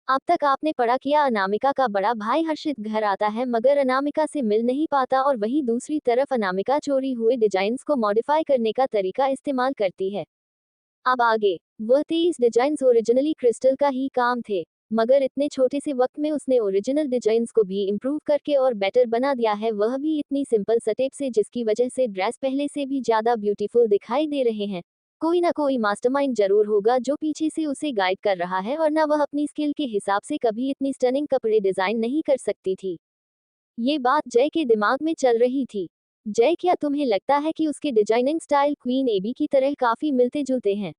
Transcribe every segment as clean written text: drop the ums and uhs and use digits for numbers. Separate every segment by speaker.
Speaker 1: अब तक आपने पढ़ा किया अनामिका का बड़ा भाई हर्षित घर आता है मगर अनामिका से मिल नहीं पाता और वहीं दूसरी तरफ अनामिका चोरी हुए डिजाइन्स को मॉडिफाई करने का तरीका इस्तेमाल करती है। अब आगे, वह 23 डिजाइन्स ओरिजिनली क्रिस्टल का ही काम थे, मगर इतने छोटे से वक्त में उसने ओरिजिनल डिजाइन्स को भी इम्प्रूव करके और बेटर बना दिया है, वह भी इतनी सिंपल स्टेप से जिसकी वजह से ड्रेस पहले से भी ज्यादा ब्यूटीफुल दिखाई दे रहे हैं। कोई ना कोई मास्टरमाइंड जरूर होगा जो पीछे से उसे गाइड कर रहा है, वरना वह अपनी स्किल के हिसाब से कभी इतनी स्टनिंग कपड़े डिजाइन नहीं कर सकती थी। ये बात जय के दिमाग में चल रही थी। जय, क्या तुम्हें लगता है कि उसके डिजाइनिंग स्टाइल क्वीन एबी की तरह काफी मिलते जुलते हैं?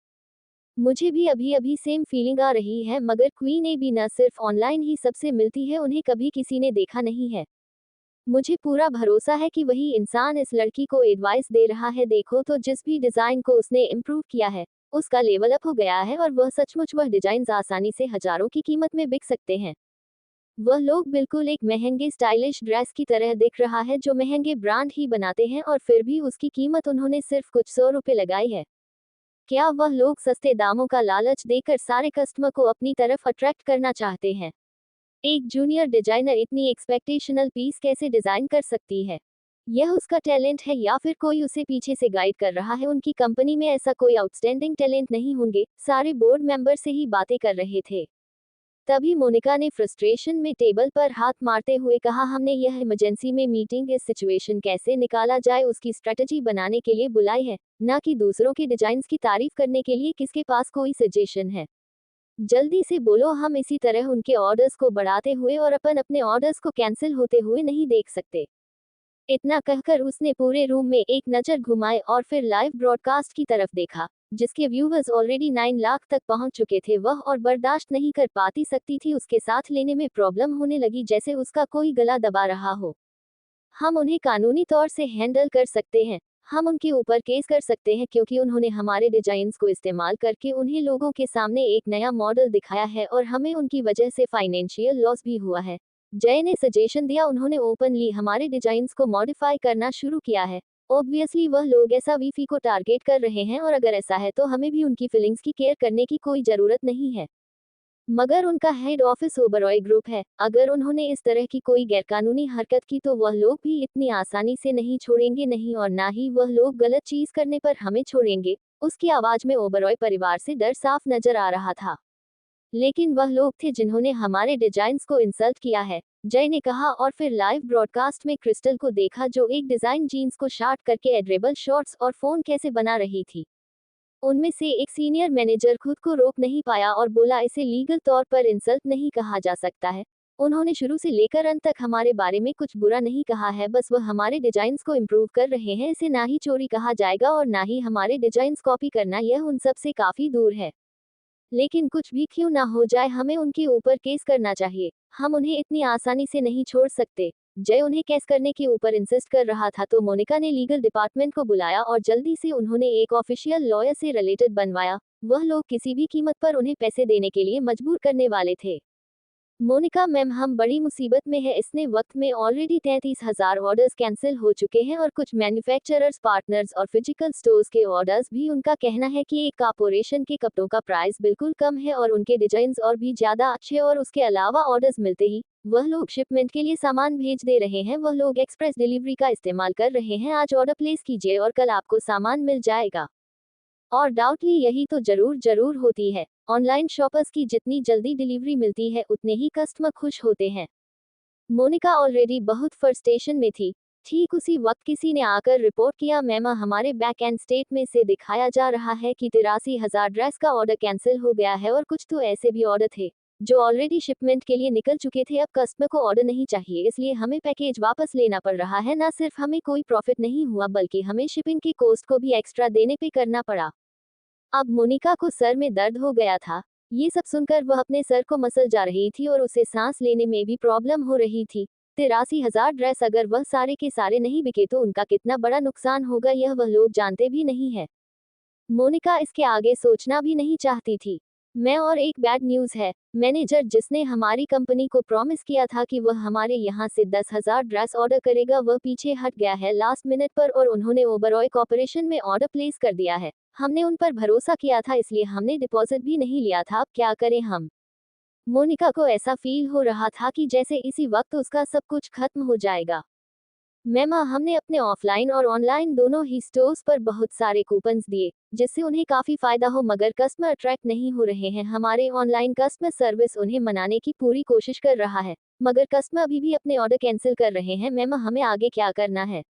Speaker 1: मुझे भी अभी अभी सेम फीलिंग आ रही है, मगर क्वीन एबी न सिर्फ ऑनलाइन ही सबसे मिलती है, उन्हें कभी किसी ने देखा नहीं है। मुझे पूरा भरोसा है कि वही इंसान इस लड़की को एडवाइस दे रहा है। देखो तो जिस भी डिजाइन को उसने इम्प्रूव किया है, उसका लेवल अप हो गया है और वह सचमुच वह डिजाइन आसानी से हजारों की कीमत में बिक सकते हैं। वह लोग बिल्कुल एक महंगे स्टाइलिश ड्रेस की तरह दिख रहा है जो महंगे ब्रांड ही बनाते हैं और फिर भी उसकी कीमत उन्होंने सिर्फ कुछ 100 रुपए लगाई है। क्या वह लोग सस्ते दामों का लालच देकर सारे कस्टमर को अपनी तरफ अट्रैक्ट करना चाहते हैं? एक जूनियर डिजाइनर इतनी एक्सपेक्टेशनल पीस कैसे डिजाइन कर सकती है? यह उसका टैलेंट है या फिर कोई उसे पीछे से गाइड कर रहा है? उनकी कंपनी में ऐसा कोई आउटस्टैंडिंग टैलेंट नहीं होंगे? सारे बोर्ड मेंबर से ही बातें कर रहे थे। तभी मोनिका ने फ्रस्ट्रेशन में टेबल पर हाथ मारते हुए कहा, हमने यह इमरजेंसी में मीटिंग इस सिचुएशन कैसे निकाला जाए उसकी स्ट्रेटजी बनाने के लिए बुलाई है, ना कि दूसरों के डिजाइन्स की तारीफ करने के लिए। किसके पास कोई सजेशन है? जल्दी से बोलो, हम इसी तरह उनके ऑर्डर्स को बढ़ाते हुए और अपन अपने ऑर्डर्स को कैंसिल होते हुए नहीं देख सकते। इतना कहकर उसने पूरे रूम में एक नज़र घुमाई और फिर लाइव ब्रॉडकास्ट की तरफ देखा, जिसके व्यूवर्स ऑलरेडी 9 लाख तक पहुंच चुके थे। वह और बर्दाश्त नहीं कर पाती सकती थी, उसके साथ लेने में प्रॉब्लम होने लगी, जैसे उसका कोई गला दबा रहा हो। हम उन्हें कानूनी तौर से हैंडल कर सकते हैं। हम उनके ऊपर केस कर सकते हैं क्योंकि उन्होंने हमारे डिजाइन्स को इस्तेमाल करके उन्हें लोगों के सामने एक नया मॉडल दिखाया है और हमें उनकी वजह से फाइनेंशियल लॉस भी हुआ है। जय ने सजेशन दिया, उन्होंने ओपनली हमारे डिजाइन्स को मॉडिफाई करना शुरू किया है। ऑब्वियसली वह लोग ऐसा वीफी को टारगेट कर रहे हैं और अगर ऐसा है तो हमें भी उनकी फीलिंग्स की केयर करने की कोई ज़रूरत नहीं है। मगर उनका हेड ऑफिस ओबरॉय ग्रुप है, अगर उन्होंने इस तरह की कोई गैरकानूनी हरकत की तो वह लोग भी इतनी आसानी से नहीं छोड़ेंगे, नहीं, और ना ही वह लोग गलत चीज करने पर हमें छोड़ेंगे। उसकी आवाज में ओबरॉय परिवार से डर साफ नजर आ रहा था। लेकिन वह लोग थे जिन्होंने हमारे डिजाइन्स को इंसल्ट किया है, जय ने कहा, और फिर लाइव ब्रॉडकास्ट में क्रिस्टल को देखा जो एक डिजाइन जीन्स को शार्ट करके एड्रेबल शॉर्ट्स और फोन कैसे बना रही थी। उनमें से एक सीनियर मैनेजर खुद को रोक नहीं पाया और बोला, इसे लीगल तौर पर इंसल्ट नहीं कहा जा सकता है। उन्होंने शुरू से लेकर अंत तक हमारे बारे में कुछ बुरा नहीं कहा है, बस वह हमारे डिजाइन्स को इम्प्रूव कर रहे हैं। इसे ना ही चोरी कहा जाएगा और ना ही हमारे डिजाइन्स कॉपी करना, यह उन सब से काफी दूर है। लेकिन कुछ भी क्यों ना हो जाए, हमें उनके ऊपर केस करना चाहिए। हम उन्हें इतनी आसानी से नहीं छोड़ सकते। जय उन्हें केस करने के ऊपर इंसिस्ट कर रहा था तो मोनिका ने लीगल डिपार्टमेंट को बुलाया और जल्दी से उन्होंने एक ऑफिशियल लॉयर से रिलेटेड बनवाया। वह लोग किसी भी कीमत पर उन्हें पैसे देने के लिए मजबूर करने वाले थे। मोनिका मैम, हम बड़ी मुसीबत में है। इसने वक्त में ऑलरेडी 33,000 ऑर्डर्स कैंसिल हो चुके हैं और कुछ मैन्युफैक्चरर्स पार्टनर्स और फिजिकल स्टोर्स के ऑर्डर्स भी। उनका कहना है कि एक कॉर्पोरेशन के कपड़ों का प्राइस बिल्कुल कम है और उनके डिजाइन्स और भी ज्यादा अच्छे, और उसके अलावा ऑर्डर्स मिलते ही वह लोग शिपमेंट के लिए सामान भेज दे रहे हैं। वह लोग एक्सप्रेस डिलीवरी का इस्तेमाल कर रहे हैं। आज ऑर्डर प्लेस कीजिए और कल आपको सामान मिल जाएगा। और डाउटली यही तो जरूर जरूर होती है। ऑनलाइन शॉपर्स की जितनी जल्दी डिलीवरी मिलती है उतने ही कस्टमर खुश होते हैं। मोनिका ऑलरेडी बहुत फ्रस्ट्रेशन में थी। ठीक उसी वक्त किसी ने आकर रिपोर्ट किया, मैम हमारे बैक एंड स्टेट में से दिखाया जा रहा है कि 83,000 ड्रेस का ऑर्डर कैंसिल हो गया है और कुछ तो ऐसे भी ऑर्डर थे जो ऑलरेडी शिपमेंट के लिए निकल चुके थे। अब कस्टमर को ऑर्डर नहीं चाहिए, इसलिए हमें पैकेज वापस लेना पड़ रहा है। ना सिर्फ हमें कोई प्रॉफिट नहीं हुआ बल्कि हमें शिपिंग की कॉस्ट को भी एक्स्ट्रा देने पे करना पड़ा। अब मोनिका को सर में दर्द हो गया था। ये सब सुनकर वह अपने सर को मसल जा रही थी और उसे सांस लेने में भी प्रॉब्लम हो रही थी। 83,000 ड्रेस अगर वह सारे के सारे नहीं बिके तो उनका कितना बड़ा नुकसान होगा, यह वह लोग जानते भी नहीं है। मोनिका इसके आगे सोचना भी नहीं चाहती थी। मैं और एक बैड न्यूज़ है। मैनेजर जिसने हमारी कंपनी को प्रॉमिस किया था कि वह हमारे यहाँ से 10,000 ड्रेस ऑर्डर करेगा, वह पीछे हट गया है लास्ट मिनट पर और उन्होंने ओबरॉय कॉर्पोरेशन में ऑर्डर प्लेस कर दिया है। हमने उन पर भरोसा किया था, इसलिए हमने डिपॉजिट भी नहीं लिया था। अब क्या करें हम? मोनिका को ऐसा फील हो रहा था कि जैसे इसी वक्त उसका सब कुछ खत्म हो जाएगा। मैम, हमने अपने ऑफलाइन और ऑनलाइन दोनों ही स्टोर्स पर बहुत सारे कूपन्स दिए, जिससे उन्हें काफी फायदा हो, मगर कस्टमर अट्रैक्ट नहीं हो रहे हैं। हमारे ऑनलाइन कस्टमर सर्विस उन्हें मनाने की पूरी कोशिश कर रहा है, मगर कस्टमर अभी भी अपने ऑर्डर कैंसिल कर रहे हैं। मैम, हमें आगे क्या करना है?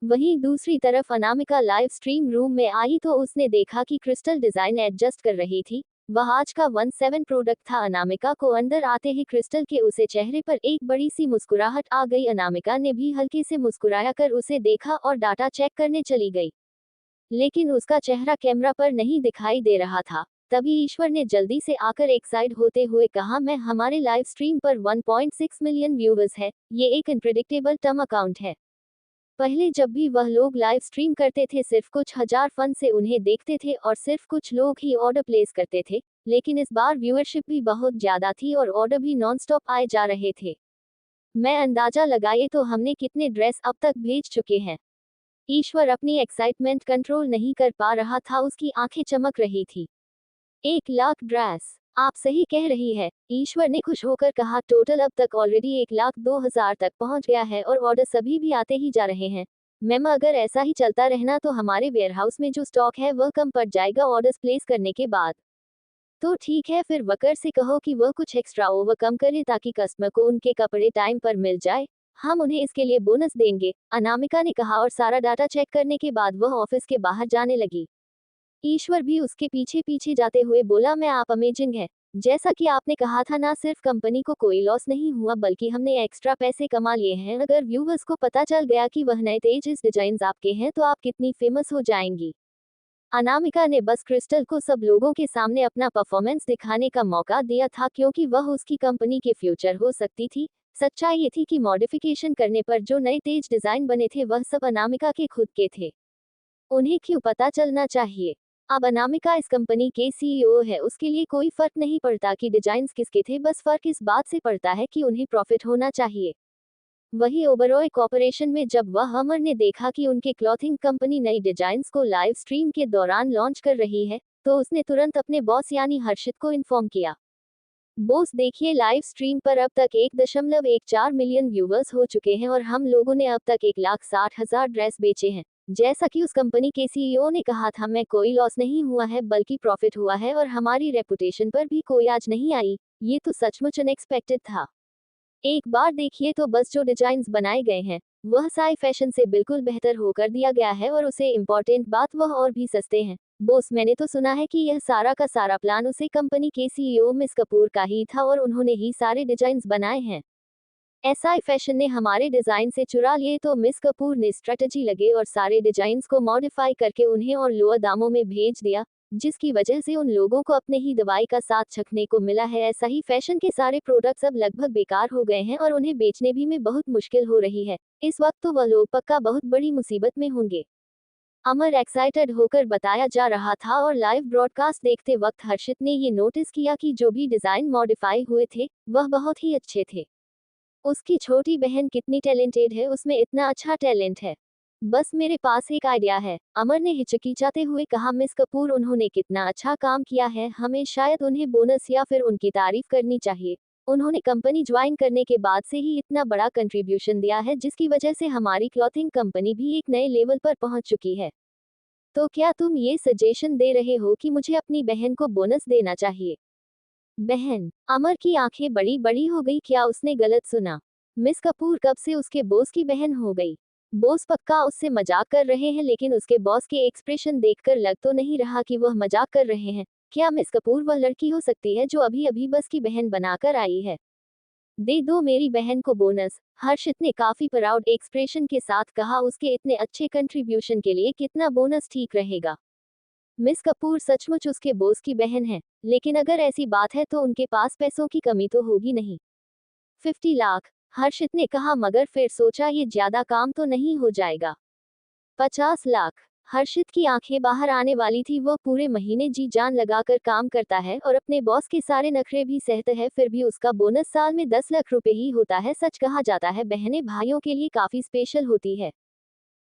Speaker 1: वहीं दूसरी तरफ अनामिका लाइव स्ट्रीम रूम में आई तो उसने देखा कि क्रिस्टल डिजाइन एडजस्ट कर रही थी। वह आज का 17 प्रोडक्ट था। अनामिका को अंदर आते ही क्रिस्टल के उसे चेहरे पर एक बड़ी सी मुस्कुराहट आ गई। अनामिका ने भी हल्के से मुस्कुराया कर उसे देखा और डाटा चेक करने चली गई, लेकिन उसका चेहरा कैमरा पर नहीं दिखाई दे रहा था। तभी ईश्वर ने जल्दी से आकर एक साइड होते हुए कहा, मैं हमारे लाइव स्ट्रीम पर 1.6 मिलियन व्यूवर्स है। ये एक अनप्रेडिक्टेबल टर्म अकाउंट है। पहले जब भी वह लोग लाइव स्ट्रीम करते थे, सिर्फ कुछ हजार फन से उन्हें देखते थे और सिर्फ कुछ लोग ही ऑर्डर प्लेस करते थे, लेकिन इस बार व्यूअरशिप भी बहुत ज्यादा थी और ऑर्डर भी नॉनस्टॉप आए जा रहे थे। मैं अंदाजा लगाए तो हमने कितने ड्रेस अब तक भेज चुके हैं। ईश्वर अपनी एक्साइटमेंट कंट्रोल नहीं कर पा रहा था, उसकी आंखें चमक रही थी। 1 लाख ड्रेस, आप सही कह रही है, ईश्वर ने खुश होकर कहा। टोटल अब तक ऑलरेडी 1,02,000 तक पहुंच गया है और ऑर्डर सभी भी आते ही जा रहे हैं। मैम, अगर ऐसा ही चलता रहना तो हमारे वेयरहाउस में जो स्टॉक है वह कम पड़ जाएगा ऑर्डर्स प्लेस करने के बाद। तो ठीक है, फिर वर्कर से कहो कि वह कुछ एक्स्ट्रा ओवर कम करे ताकि कस्टमर को उनके कपड़े टाइम पर मिल जाए। हम उन्हें इसके लिए बोनस देंगे, अनामिका ने कहा और सारा डाटा चेक करने के बाद वह ऑफिस के बाहर जाने लगी। ईश्वर भी उसके पीछे पीछे जाते हुए बोला, मैं आप अमेजिंग है। जैसा कि आपने कहा था ना, सिर्फ कंपनी को कोई लॉस नहीं हुआ बल्कि हमने एक्स्ट्रा पैसे कमा लिए हैं। अगर व्यूवर्स को पता चल गया कि वह नए तेजस डिजाइन आपके हैं तो आप कितनी फेमस हो जाएंगी। अनामिका ने बस क्रिस्टल को सब लोगों के सामने अपना परफॉर्मेंस दिखाने का मौका दिया था, क्योंकि वह उसकी कंपनी के फ्यूचर हो सकती थी। सच्चाई ये थी कि मॉडिफिकेशन करने पर जो नए तेज डिजाइन बने थे वह सब अनामिका के खुद के थे। उन्हें क्यों पता चलना चाहिए? अब अनामिका इस कंपनी के सीईओ है, उसके लिए कोई फर्क नहीं पड़ता कि डिजाइन्स किसके थे, बस फर्क इस बात से पड़ता है कि उन्हें प्रॉफिट होना चाहिए। वही ओबरॉय कॉर्पोरेशन में जब वह अमर ने देखा कि उनके क्लॉथिंग कंपनी नई डिजाइन्स को लाइव स्ट्रीम के दौरान लॉन्च कर रही है, तो उसने तुरंत अपने बॉस यानी हर्षित को इन्फॉर्म किया। बॉस देखिए, लाइव स्ट्रीम पर अब तक 1.14 मिलियन व्यूवर्स हो चुके हैं और हम लोगों ने अब तक 1,60,000 ड्रेस बेचे हैं। जैसा कि उस कंपनी के सीईओ ने कहा था, मैं कोई लॉस नहीं हुआ है बल्कि प्रॉफिट हुआ है और हमारी रेपुटेशन पर भी कोई आज नहीं आई। ये तो सचमुच अनएक्सपेक्टेड था। एक बार देखिए तो बस जो डिजाइन्स बनाए गए हैं वह साई फैशन से बिल्कुल बेहतर होकर दिया गया है और उसे इम्पोर्टेंट बात वह और भी सस्ते हैं। बॉस, मैंने तो सुना है कि यह सारा का सारा प्लान उसे कंपनी के सीईओ मिस कपूर का ही था और उन्होंने ही सारे डिजाइन्स बनाए हैं। एसआई फैशन ने हमारे डिजाइन से चुरा लिए तो मिस कपूर ने स्ट्रेटजी लगे और सारे डिजाइन्स को मॉडिफाई करके उन्हें और लोअर दामों में भेज दिया, जिसकी वजह से उन लोगों को अपने ही दवाई का साथ चखने को मिला है। ऐसा ही फैशन के सारे प्रोडक्ट्स अब लगभग बेकार हो गए हैं और उन्हें बेचने भी में बहुत मुश्किल हो रही है। इस वक्त तो वह लोग पक्का बहुत बड़ी मुसीबत में होंगे। अमर एक्साइटेड होकर बताया जा रहा था और लाइव ब्रॉडकास्ट देखते वक्त हर्षित ने ये नोटिस किया कि जो भी डिजाइन मॉडिफाई हुए थे वह बहुत ही अच्छे थे। उसकी छोटी बहन कितनी टैलेंटेड है, उसमें इतना अच्छा टैलेंट है। बस मेरे पास एक आइडिया है, अमर ने हिचकिचाते हुए कहा। मिस कपूर, उन्होंने कितना अच्छा काम किया है, हमें शायद उन्हें बोनस या फिर उनकी तारीफ करनी चाहिए। उन्होंने कंपनी ज्वाइन करने के बाद से ही इतना बड़ा कंट्रीब्यूशन दिया है, जिसकी वजह से हमारी क्लॉथिंग कंपनी भी एक नए लेवल पर पहुंच चुकी है। तो क्या तुम ये सजेशन दे रहे हो कि मुझे अपनी बहन को बोनस देना चाहिए? बहन, अमर की आंखें बड़ी बड़ी हो गई। क्या उसने गलत सुना? मिस कपूर कब से उसके बॉस की बहन हो गई? बॉस पक्का उससे मजाक कर रहे हैं, लेकिन उसके बॉस के एक्सप्रेशन देखकर लग तो नहीं रहा कि वह मजाक कर रहे हैं। क्या मिस कपूर वह लड़की हो सकती है जो अभी अभी बस की बहन बनाकर आई है? दे दो मेरी बहन को बोनस, हर्षित ने काफी प्राउड एक्सप्रेशन के साथ कहा। उसके इतने अच्छे कंट्रीब्यूशन के लिए कितना बोनस ठीक रहेगा? मिस कपूर सचमुच उसके बॉस की बहन है, लेकिन अगर ऐसी बात है तो उनके पास पैसों की कमी तो होगी नहीं। 50 लाख, हर्षित ने कहा, मगर फिर सोचा ये ज्यादा काम तो नहीं हो जाएगा। 50 लाख, हर्षित की आंखें बाहर आने वाली थी। वो पूरे महीने जी जान लगाकर काम करता है और अपने बॉस के सारे नखरे भी सहता है, फिर भी उसका बोनस साल में 10 लाख रुपए ही होता है। सच कहा जाता है, बहनें भाइयों के लिए काफी स्पेशल होती है।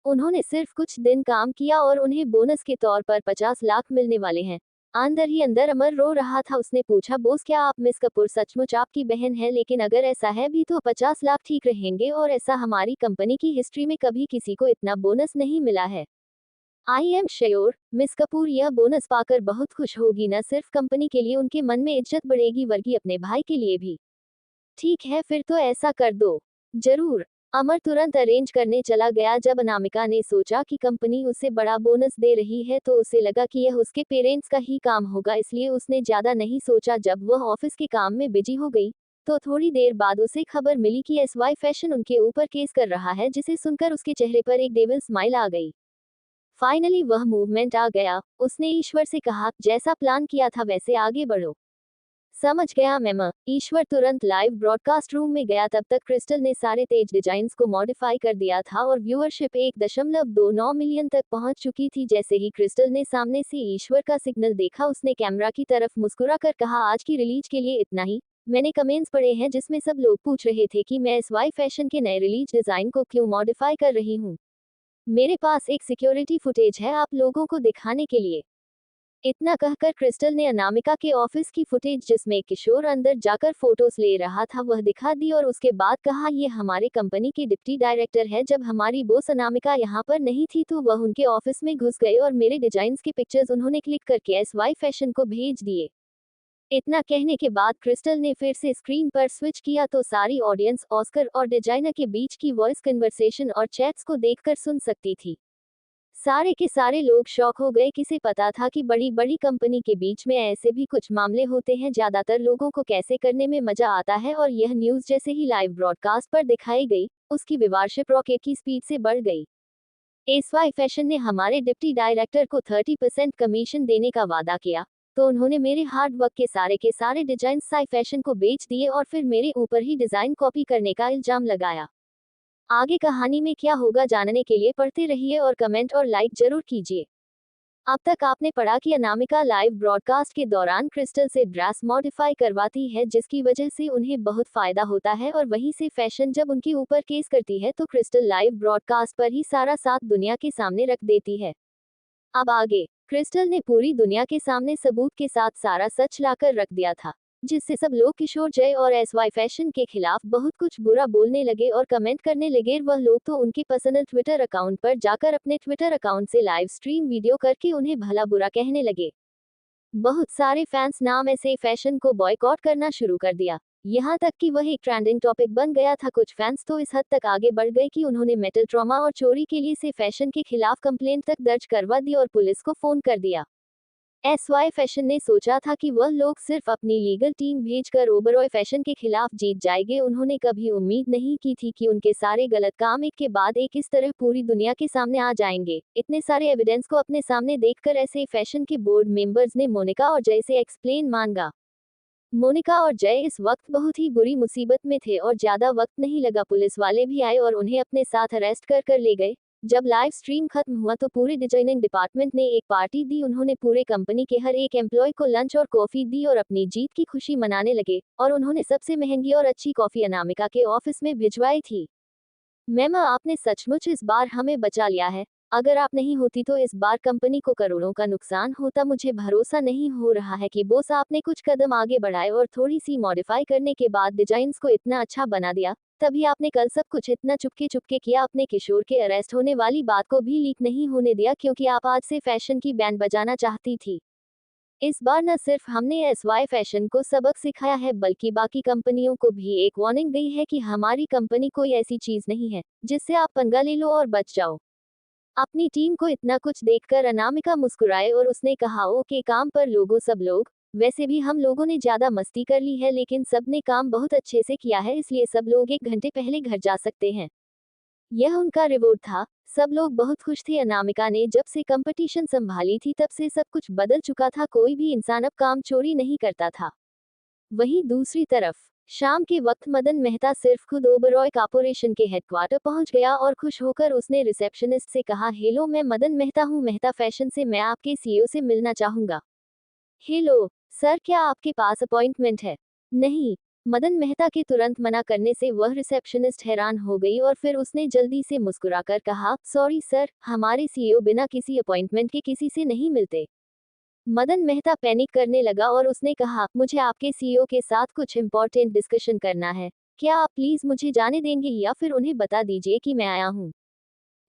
Speaker 1: उन्होंने सिर्फ कुछ दिन काम किया और उन्हें बोनस के तौर पर 50 लाख मिलने वाले हैं। अंदर ही अंदर अमर रो रहा था। उसने पूछा, बोस क्या आप मिस कपूर सचमुच आपकी बहन है? लेकिन अगर ऐसा है भी तो 50 लाख ठीक रहेंगे, और ऐसा हमारी कंपनी की हिस्ट्री में कभी किसी को इतना बोनस नहीं मिला है। I am sure miss Kapoor यह बोनस पाकर बहुत खुश होगी। न सिर्फ कंपनी के लिए उनके मन में इज्जत बढ़ेगी बल्कि अपने भाई के लिए भी। ठीक है फिर तो ऐसा कर दो। जरूर। अमर तुरंत अरेंज करने चला गया। जब अनामिका ने सोचा कि कंपनी उसे बड़ा बोनस दे रही है तो उसे लगा कि यह उसके पेरेंट्स का ही काम होगा, इसलिए उसने ज्यादा नहीं सोचा। जब वह ऑफिस के काम में बिजी हो गई तो थोड़ी देर बाद उसे खबर मिली कि एसवाई फैशन उनके ऊपर केस कर रहा है, जिसे सुनकर उसके चेहरे पर एक डेविल स्माइल आ गई। फाइनली वह मूवमेंट आ गया। उसने ईश्वर से कहा, जैसा प्लान किया था वैसे आगे बढ़ो। समझ गया मैम। ईश्वर तुरंत लाइव ब्रॉडकास्ट रूम में गया। तब तक क्रिस्टल ने सारे तेज डिजाइन्स को मॉडिफाई कर दिया था और व्यूअरशिप 1.29 मिलियन तक पहुंच चुकी थी। जैसे ही क्रिस्टल ने सामने से ईश्वर का सिग्नल देखा, उसने कैमरा की तरफ मुस्कुरा कर कहा, आज की रिलीज के लिए इतना ही। मैंने कमेंट्स पढ़े हैं जिसमें सब लोग पूछ रहे थे कि मैं एसवाई फैशन के नए रिलीज डिजाइन को क्यों मॉडिफाई कर रही हूँ। मेरे पास एक सिक्योरिटी फुटेज है आप लोगों को दिखाने के लिए। इतना कहकर क्रिस्टल ने अनामिका के ऑफिस की फुटेज, जिसमें किशोर अंदर जाकर फोटोज ले रहा था, वह दिखा दी और उसके बाद कहा, ये हमारे कंपनी के डिप्टी डायरेक्टर है। जब हमारी बॉस अनामिका यहाँ पर नहीं थी तो वह उनके ऑफिस में घुस गए और मेरे डिजाइन्स के पिक्चर्स उन्होंने क्लिक करके एसवाई फैशन को भेज दिए। इतना कहने के बाद क्रिस्टल ने फिर से स्क्रीन पर स्विच किया तो सारी ऑडियंस ऑस्कर और डिजाइनर के बीच की वॉइस कन्वर्सेशन और चैट्स को देखकर सुन सकती थी। सारे के सारे लोग शॉक हो गए। किसे पता था कि बड़ी बड़ी कंपनी के बीच में ऐसे भी कुछ मामले होते हैं। ज्यादातर लोगों को कैसे करने में मजा आता है, और यह न्यूज जैसे ही लाइव ब्रॉडकास्ट पर दिखाई गई, उसकी व्यूअरशिप रॉकेट की स्पीड से बढ़ गई। एसवाई फैशन ने हमारे डिप्टी डायरेक्टर को 30% कमीशन देने का वादा किया, तो उन्होंने मेरे हार्ड वर्क के सारे डिजाइन साई फैशन को बेच दिए और फिर मेरे ऊपर ही डिजाइन कॉपी करने का इल्जाम लगाया। आगे कहानी में क्या होगा जानने के लिए पढ़ते रहिए और कमेंट और लाइक जरूर कीजिए। अब तक आपने पढ़ा कि अनामिका लाइव ब्रॉडकास्ट के दौरान क्रिस्टल से ड्रेस मॉडिफाई करवाती है, जिसकी वजह से उन्हें बहुत फायदा होता है, और वहीं से फैशन जब उनके ऊपर केस करती है तो क्रिस्टल लाइव ब्रॉडकास्ट पर ही सारा साथ दुनिया के सामने रख देती है। अब आगे क्रिस्टल ने पूरी दुनिया के सामने सबूत के साथ सारा सच लाकर रख दिया था, जिससे सब लोग किशोर जय और एसवाई फैशन के खिलाफ बहुत कुछ बुरा बोलने लगे और कमेंट करने लगे। वह लोग तो उनके पर्सनल ट्विटर अकाउंट पर जाकर अपने ट्विटर अकाउंट से लाइव स्ट्रीम वीडियो करके उन्हें भला बुरा कहने लगे। बहुत सारे फैंस नाम ऐसे फैशन को बॉयकॉट करना शुरू कर दिया, यहाँ तक कि वह एक ट्रेंडिंग टॉपिक बन गया था। कुछ फैंस तो इस हद तक आगे बढ़ गए कि उन्होंने मेटल ट्रॉमा और चोरी के लिए से फैशन के खिलाफ कंप्लेंट तक दर्ज करवा दी और पुलिस को फोन कर दिया। एसवाई फैशन ने सोचा था कि वह लोग सिर्फ अपनी लीगल टीम भेजकर ओबरॉय फैशन के खिलाफ जीत जाएंगे। उन्होंने कभी उम्मीद नहीं की थी कि उनके सारे गलत काम एक के बाद एक इस तरह पूरी दुनिया के सामने आ जाएंगे। इतने सारे एविडेंस को अपने सामने देखकर ऐसे फैशन के बोर्ड मेंबर्स ने मोनिका और जय से एक्सप्लेन मांगा। मोनिका और जय इस वक्त बहुत ही बुरी मुसीबत में थे और ज्यादा वक्त नहीं लगा, पुलिस वाले भी आए और उन्हें अपने साथ अरेस्ट कर ले गए। जब लाइव स्ट्रीम खत्म हुआ तो पूरे डिजाइनिंग डिपार्टमेंट ने एक पार्टी दी। उन्होंने पूरे कंपनी के हर एक एम्प्लॉय को लंच और कॉफी दी और अपनी जीत की खुशी मनाने लगे, और उन्होंने सबसे महंगी और अच्छी कॉफी अनामिका के ऑफिस में भिजवाई थी। मैम आपने सचमुच इस बार हमें बचा लिया है। अगर आप नहीं होती तो इस बार कंपनी को करोड़ों का नुकसान होता। मुझे भरोसा नहीं हो रहा है कि बॉस आपने कुछ कदम आगे बढ़ाए और थोड़ी सी मॉडिफाई करने के बाद डिजाइन्स को इतना अच्छा बना दिया। तभी आपने कल सब कुछ इतना चुपके चुपके किया। अपने किशोर के अरेस्ट होने वाली बात को भी लीक नहीं होने दिया, क्योंकि आप आज से फैशन की बैंड बजाना चाहती थी। इस बार न सिर्फ हमने एसवाई फैशन को सबक सिखाया है, बल्कि बाकी कंपनियों को भी एक वार्निंग गई है कि हमारी कंपनी कोई ऐसी चीज नहीं है जिससे आप पंगा ले लो और बच जाओ। अपनी टीम को इतना कुछ देखकर अनामिका मुस्कुराए और उसने कहा, ओके काम पर लोगों सब लोग। वैसे भी हम लोगों ने ज्यादा मस्ती कर ली है, लेकिन सबने काम बहुत अच्छे से किया है, इसलिए सब लोग 1 घंटे पहले घर जा सकते हैं। यह उनका रिवॉर्ड था। सब लोग बहुत खुश थे। अनामिका ने जब से कंपटीशन संभाली थी तब से सब कुछ बदल चुका था। कोई भी इंसान अब काम चोरी नहीं करता था। वहीं दूसरी तरफ शाम के वक्त मदन मेहता सिर्फ खुद ओबरॉय कॉर्पोरेशन के हेडक्वार्टर पहुंच गया और खुश होकर उसने रिसेप्शनिस्ट से कहा, हेलो मैं मदन मेहता हूं, मेहता फैशन से, मैं आपके सीईओ से मिलना चाहूंगा। हेलो सर, क्या आपके पास अपॉइंटमेंट है? नहीं। मदन मेहता के तुरंत मना करने से वह रिसेप्शनिस्ट हैरान हो गई और फिर उसने जल्दी से मुस्कुराकर कहा, सॉरी सर, हमारे सीईओ बिना किसी अपॉइंटमेंट के किसी से नहीं मिलते। मदन मेहता पैनिक करने लगा और उसने कहा, मुझे आपके सीईओ के साथ कुछ इम्पोर्टेंट डिस्कशन करना है। क्या आप प्लीज मुझे जाने देंगे या फिर उन्हें बता दीजिए कि मैं आया हूँ।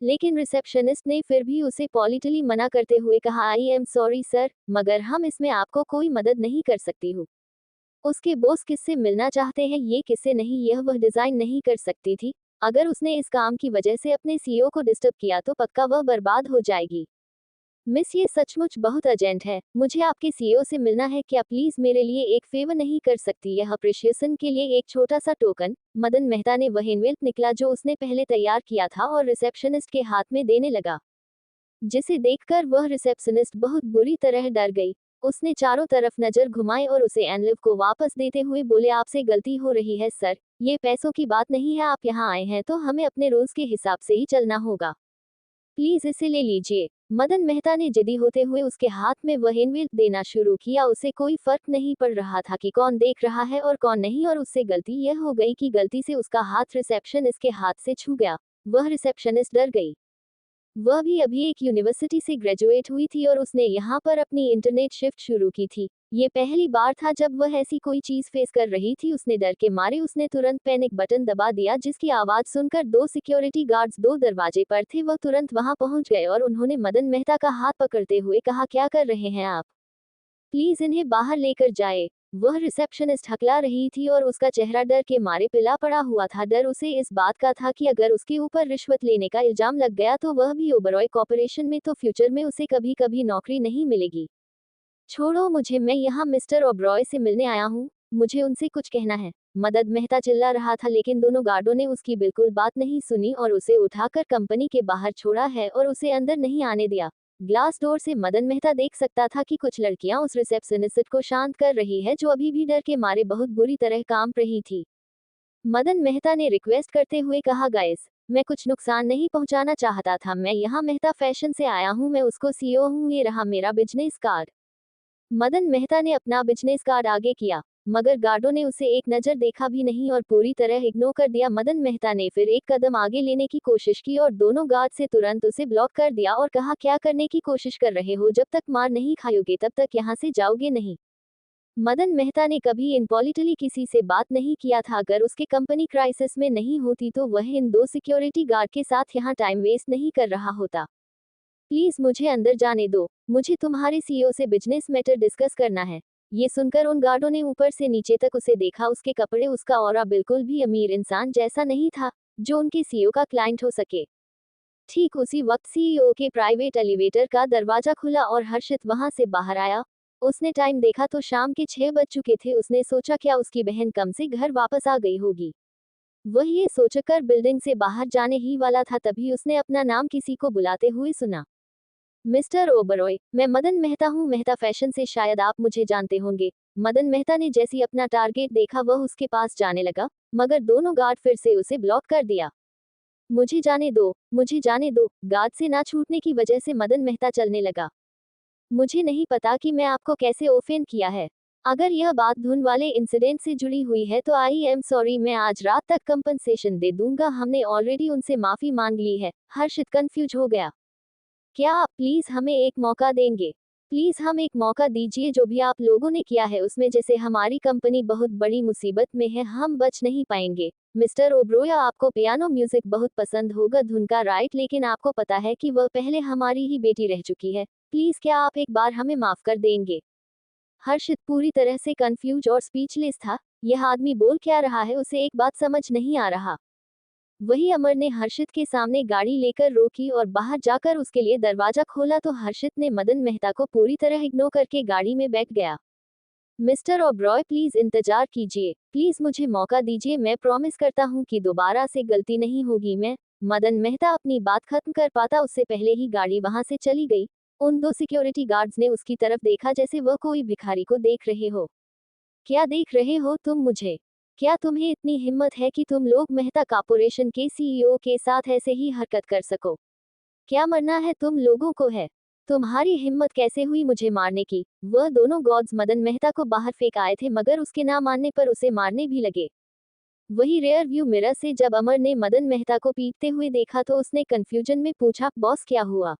Speaker 1: लेकिन रिसेप्शनिस्ट ने फिर भी उसे पॉलिटली मना करते हुए कहा, आई एम सॉरी सर, मगर हम इसमें आपको कोई मदद नहीं कर सकती हूँ। उसके बॉस किससे मिलना चाहते हैं ये किससे नहीं, यह वह डिजाइन नहीं कर सकती थी। अगर उसने इस काम की वजह से अपने सीईओ को डिस्टर्ब किया तो पक्का वह बर्बाद हो जाएगी। मिस, ये सचमुच बहुत अर्जेंट है, मुझे आपके सीईओ से मिलना है, क्या प्लीज मेरे लिए एक फेवर नहीं कर सकती, यह अप्रिशिएशन के लिए एक छोटा सा टोकन। मदन मेहता ने वह एनवेल्प निकला जो उसने पहले तैयार किया था और रिसेप्शनिस्ट के हाथ में देने लगा, जिसे देखकर वह रिसेप्शनिस्ट बहुत बुरी तरह डर गई। उसने चारों तरफ नजर घुमाई और उसे एनवेल्प को वापस देते हुए बोले, आपसे गलती हो रही है सर, ये पैसों की बात नहीं है, आप यहाँ आए हैं तो हमें अपने रूल्स के हिसाब से ही चलना होगा, प्लीज इसे ले लीजिए। मदन मेहता ने जिद्दी होते हुए उसके हाथ में वह एनवेल्प देना शुरू किया। उसे कोई फर्क नहीं पड़ रहा था कि कौन देख रहा है और कौन नहीं, और उससे गलती यह हो गई कि गलती से उसका हाथ रिसेप्शनिस्ट के हाथ से छू गया। वह रिसेप्शनिस्ट डर गई। वह भी अभी एक यूनिवर्सिटी से ग्रेजुएट हुई थी और उसने यहाँ पर अपनी इंटरनेट शिफ्ट शुरू की थी। ये पहली बार था जब वह ऐसी कोई चीज फेस कर रही थी। उसने डर के मारे उसने तुरंत पैनिक बटन दबा दिया, जिसकी आवाज सुनकर दो सिक्योरिटी गार्ड्स दो दरवाजे पर थे, वह तुरंत वहां पहुंच गए और उन्होंने मदन मेहता का हाथ पकड़ते हुए कहा, क्या कर रहे हैं आप, प्लीज इन्हें बाहर लेकर जाए। वह रिसेप्शनिस्ट हकला रही थी और उसका चेहरा डर के मारे पिला पड़ा हुआ था। डर उसे इस बात का था कि अगर उसके ऊपर रिश्वत लेने का इल्जाम लग गया तो वह भी ओबरॉय कॉर्पोरेशन में, तो फ्यूचर में उसे कभी कभी नौकरी नहीं मिलेगी। छोड़ो मुझे, मैं यहाँ मिस्टर ओबरॉय से मिलने आया हूँ, मुझे उनसे कुछ कहना है। मदन मेहता चिल्ला रहा था लेकिन दोनों गार्डों ने उसकी बिल्कुल बात नहीं सुनी और उसे उठाकर कंपनी के बाहर छोड़ा है और उसे अंदर नहीं आने दिया। ग्लास डोर से मदन मेहता देख सकता था कि कुछ लड़कियां उस रिसेप्शनिस्ट को शांत कर रही है जो अभी भी डर के मारे बहुत बुरी तरह कांप रही थी। मदन मेहता ने रिक्वेस्ट करते हुए कहा, गाइस, मैं कुछ नुकसान नहीं पहुंचाना चाहता था, मैं यहाँ मेहता फैशन से आया हूँ, मैं उसको सीईओ हूँ, ये रहा मेरा बिजनेस कार्ड। मदन मेहता ने अपना बिजनेस कार्ड आगे किया, मगर गार्डों ने उसे एक नजर देखा भी नहीं और पूरी तरह इग्नोर कर दिया। मदन मेहता ने फिर एक कदम आगे लेने की कोशिश की और दोनों गार्ड से तुरंत उसे ब्लॉक कर दिया और कहा, क्या करने की कोशिश कर रहे हो, जब तक मार नहीं खाओगे तब तक यहाँ से जाओगे नहीं। मदन मेहता ने कभी इनपॉलिटली किसी से बात नहीं किया था। अगर उसके कंपनी क्राइसिस में नहीं होती तो वह इन दो सिक्योरिटी गार्ड के साथ यहाँ टाइम वेस्ट नहीं कर रहा होता। प्लीज मुझे अंदर जाने दो, मुझे तुम्हारे सीईओ से बिजनेस मैटर डिस्कस करना है। ये सुनकर उन गार्डों ने ऊपर से नीचे तक उसे देखा। उसके कपड़े, उसका ऑरा बिल्कुल भी अमीर इंसान जैसा नहीं था जो उनके सीईओ का क्लाइंट हो सके। ठीक उसी वक्त सीईओ के प्राइवेट एलिवेटर का दरवाजा खुला और हर्षित वहां से बाहर आया। उसने टाइम देखा तो शाम के 6 बज चुके थे। उसने सोचा क्या उसकी बहन कम से घर वापस आ गई होगी। वह ये सोचकर बिल्डिंग से बाहर जाने ही वाला था, तभी उसने अपना नाम किसी को बुलाते हुए सुना। मिस्टर ओबरॉय, मैं मदन मेहता हूँ, मेहता फैशन से, शायद आप मुझे जानते होंगे। मदन मेहता ने जैसी अपना टारगेट देखा वह उसके पास जाने लगा, मगर दोनों गार्ड फिर से उसे ब्लॉक कर दिया। मुझे जाने दो, मुझे जाने दो। गार्ड से ना छूटने की वजह से मदन मेहता चलने लगा। मुझे नहीं पता कि मैं आपको कैसे ऑफेंड किया है। अगर यह बात धुन वाले इंसिडेंट से जुड़ी हुई है तो आई एम सॉरी, मैं आज रात तक कंपनसेशन दे दूंगा, हमने ऑलरेडी उनसे माफी मांग ली है। हर्षित कंफ्यूज हो गया। क्या आप प्लीज हमें एक मौका देंगे, प्लीज हम एक मौका दीजिए, जो भी आप लोगों ने किया है उसमें, जैसे हमारी कंपनी बहुत बड़ी मुसीबत में है, हम बच नहीं पाएंगे। मिस्टर ओब्रोय, आपको पियानो म्यूजिक बहुत पसंद होगा, धुन का, राइट, लेकिन आपको पता है कि वह पहले हमारी ही बेटी रह चुकी है। प्लीज क्या आप एक बार हमें माफ कर देंगे। हर्षित पूरी तरह से कंफ्यूज और स्पीचलेस था। यह आदमी बोल क्या रहा है, उसे एक बात समझ नहीं आ रहा। वही अमर ने हर्षित के सामने गाड़ी लेकर रोकी और बाहर जाकर उसके लिए दरवाजा खोला तो हर्षित ने मदन मेहता को पूरी तरह इग्नोर करके गाड़ी में बैठ गया। मिस्टर ओब्रॉय, प्लीज इंतजार कीजिए, प्लीज मुझे मौका दीजिए, मैं प्रॉमिस करता हूँ कि दोबारा से गलती नहीं होगी। मैं मदन मेहता अपनी बात खत्म कर पाता उससे पहले ही गाड़ी वहां से चली गई। उन दो सिक्योरिटी गार्ड्स ने उसकी तरफ देखा जैसे वह कोई भिखारी को देख रहे हो। क्या देख रहे हो तुम मुझे? क्या तुम्हें इतनी हिम्मत है कि तुम लोग मेहता कॉर्पोरेशन के सीईओ के साथ ऐसे ही हरकत कर सको? क्या मरना है तुम लोगों को है? तुम्हारी हिम्मत कैसे हुई मुझे मारने की? वह दोनों गॉड्स मदन मेहता को बाहर फेंक आए थे, मगर उसके ना मानने पर उसे मारने भी लगे। वही रेयर व्यू मिरर से जब अमर ने मदन मेहता को पीटते हुए देखा तो उसने कंफ्यूजन में पूछा, बॉस क्या हुआ?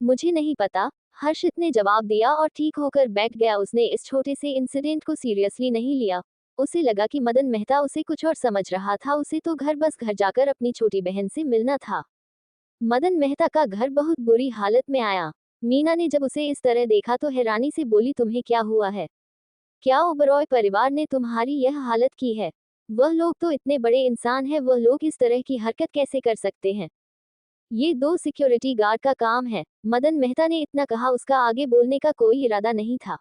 Speaker 1: मुझे नहीं पता। हर्षित ने जवाब दिया और ठीक होकर बैठ गया। उसने इस छोटे से इंसिडेंट को सीरियसली नहीं लिया। उसे लगा कि मदन मेहता उसे कुछ और समझ रहा था। उसे तो बस घर जाकर अपनी छोटी बहन से मिलना था। मदन मेहता का घर बहुत बुरी हालत में आया। मीना ने जब उसे इस तरह देखा तो हैरानी से बोली, तुम्हें क्या हुआ है? क्या ओबरॉय परिवार ने तुम्हारी यह हालत की है? वह लोग तो इतने बड़े इंसान हैं, वह लोग इस तरह की हरकत कैसे कर सकते हैं? ये 2 सिक्योरिटी गार्ड का काम है। मदन मेहता ने इतना कहा। उसका आगे बोलने का कोई इरादा नहीं था।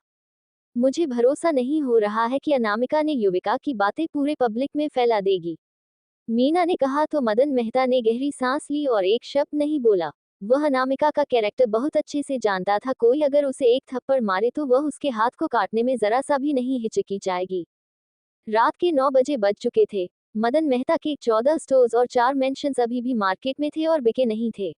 Speaker 1: मुझे भरोसा नहीं हो रहा है कि अनामिका ने युविका की बातें पूरे पब्लिक में फैला देगी, मीना ने कहा। तो मदन मेहता ने गहरी सांस ली और एक शब्द नहीं बोला। वह अनामिका का कैरेक्टर बहुत अच्छे से जानता था। कोई अगर उसे एक थप्पड़ मारे तो वह उसके हाथ को काटने में जरा सा भी नहीं हिचकिचाएगी। रात के 9 बजे बज चुके थे। मदन मेहता के 14 स्टोर्स और 4 मेंशन्स अभी भी मार्केट में थे और बिके नहीं थे।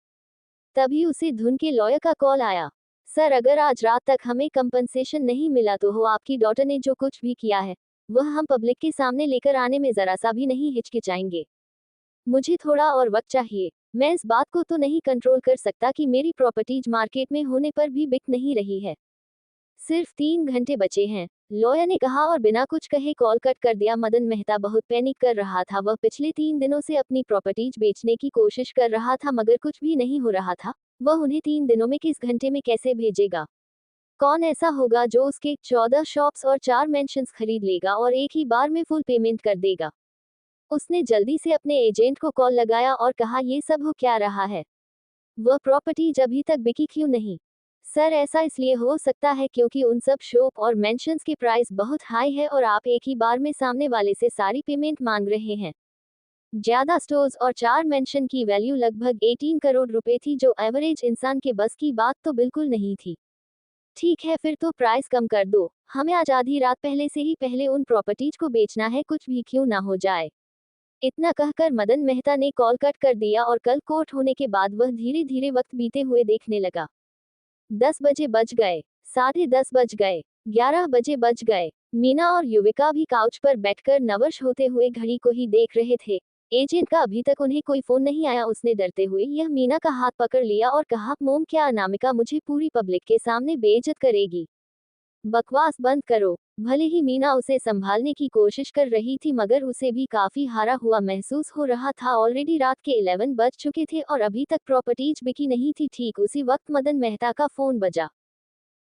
Speaker 1: तभी उसे धुन के लॉयर का कॉल आया। सर, अगर आज रात तक हमें कंपनसेशन नहीं मिला तो हो आपकी डॉटर ने जो कुछ भी किया है वह हम पब्लिक के सामने लेकर आने में जरा सा भी नहीं हिचकिचाएंगे। मुझे थोड़ा और वक्त चाहिए। मैं इस बात को तो नहीं कंट्रोल कर सकता कि मेरी प्रॉपर्टीज मार्केट में होने पर भी बिक नहीं रही है। सिर्फ 3 घंटे बचे हैं, लॉयर ने कहा और बिना कुछ कहे कॉल कट कर दिया। मदन मेहता बहुत पैनिक कर रहा था। वह पिछले 3 दिनों से अपनी प्रॉपर्टीज बेचने की कोशिश कर रहा था मगर कुछ भी नहीं हो रहा था। वह उन्हें 3 दिनों में किस घंटे में कैसे भेजेगा? कौन ऐसा होगा जो उसके 14 शॉप्स और 4 मेंशन्स खरीद लेगा और एक ही बार में फुल पेमेंट कर देगा? उसने जल्दी से अपने एजेंट को कॉल लगाया और कहा, ये सब हो क्या रहा है? वह प्रॉपर्टीज अभी तक बिकी क्यों नहीं? सर, ऐसा इसलिए हो सकता है क्योंकि उन सब शॉप और मेंशन्स के प्राइस बहुत हाई है और आप एक ही बार में सामने वाले से सारी पेमेंट मांग रहे हैं। ज्यादा स्टोर्स और 4 मेंशन की वैल्यू लगभग 18 करोड़ रुपए थी, जो एवरेज इंसान के बस की बात तो बिल्कुल नहीं थी। ठीक है, फिर तो प्राइस कम कर दो। हमें आज आधी रात पहले से ही पहले उन प्रॉपर्टीज को बेचना है, कुछ भी क्यों ना हो जाए। इतना कहकर मदन मेहता ने कॉल कट कर दिया और कल कोर्ट होने के बाद वह धीरे धीरे वक्त बीते हुए देखने लगा। 10 बजे बज गए, 10:30 बज गए, 11 बजे बज गए। मीना और युविका भी काउच पर बैठकर नवश होते हुए घड़ी को ही देख रहे थे। एजेंट का अभी तक उन्हें कोई फोन नहीं आया। उसने डरते हुए यह मीना का हाथ पकड़ लिया और कहा, मोम, क्या अनामिका मुझे पूरी पब्लिक के सामने बेइज्जत करेगी? बकवास बंद करो। भले ही मीना उसे संभालने की कोशिश कर रही थी मगर उसे भी काफी हारा हुआ महसूस हो रहा था। ऑलरेडी रात के 11 बज चुके थे और अभी तक प्रॉपर्टीज बिकी नहीं थी। ठीक उसी वक्त मदन मेहता का फोन बजा।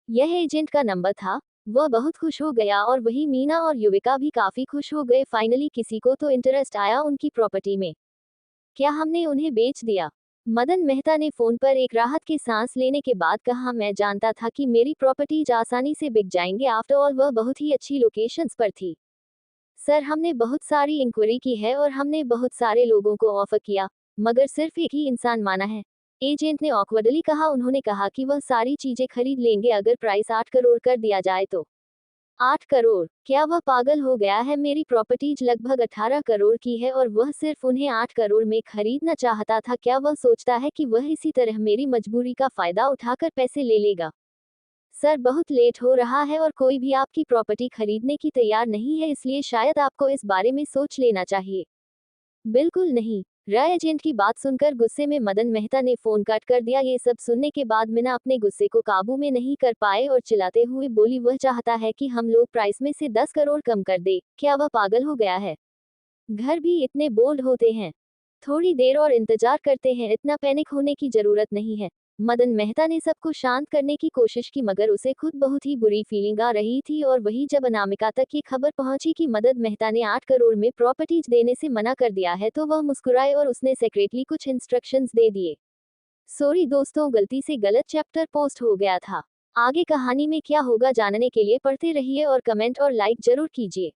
Speaker 1: यह एजेंट का नंबर था। वह बहुत खुश हो गया और वही मीना और युविका भी काफी खुश हो गए। फाइनली किसी को तो इंटरेस्ट आया उनकी प्रॉपर्टी में। क्या हमने उन्हें बेच दिया? मदन मेहता ने फोन पर एक राहत की सांस लेने के बाद कहा, मैं जानता था कि मेरी प्रॉपर्टीज आसानी से बिक जाएंगे। आफ्टर ऑल वह बहुत ही अच्छी लोकेशंस पर थी। सर, हमने बहुत सारी इंक्वायरी की है और हमने बहुत सारे लोगों को ऑफर किया मगर सिर्फ एक ही इंसान माना है, एजेंट ने ऑकवर्डली कहा। उन्होंने कहा कि वह सारी चीजें खरीद लेंगे अगर प्राइस 8 करोड़ कर दिया जाए तो। 8 करोड़? क्या वह पागल हो गया है? मेरी प्रॉपर्टीज लगभग 18 करोड़ की है और वह सिर्फ उन्हें 8 करोड़ में खरीदना चाहता था। क्या वह सोचता है कि वह इसी तरह मेरी मजबूरी का फायदा उठाकर पैसे ले लेगा? सर, बहुत लेट हो रहा है और कोई भी आपकी प्रॉपर्टी खरीदने की तैयार नहीं है, इसलिए शायद आपको इस बारे में सोच लेना चाहिए। बिल्कुल नहीं। राय एजेंट की बात सुनकर गुस्से में मदन मेहता ने फोन कट कर दिया। ये सब सुनने के बाद मीना अपने गुस्से को काबू में नहीं कर पाए और चिल्लाते हुए बोली, वह चाहता है कि हम लोग प्राइस में से 10 करोड़ कम कर दे। क्या वह पागल हो गया है? घर भी इतने बोल्ड होते हैं? थोड़ी देर और इंतजार करते हैं, इतना पैनिक होने की जरूरत नहीं है। मदन मेहता ने सबको शांत करने की कोशिश की मगर उसे खुद बहुत ही बुरी फीलिंग आ रही थी। और वही जब अनामिका तक ये खबर पहुंची कि मदन मेहता ने 8 करोड़ में प्रॉपर्टीज देने से मना कर दिया है तो वह मुस्कुराए और उसने सेक्रेटली कुछ इंस्ट्रक्शंस दे दिए। सॉरी दोस्तों, गलती से गलत चैप्टर पोस्ट हो गया था। आगे कहानी में क्या होगा जानने के लिए पढ़ते रहिए और कमेंट और लाइक जरूर कीजिए।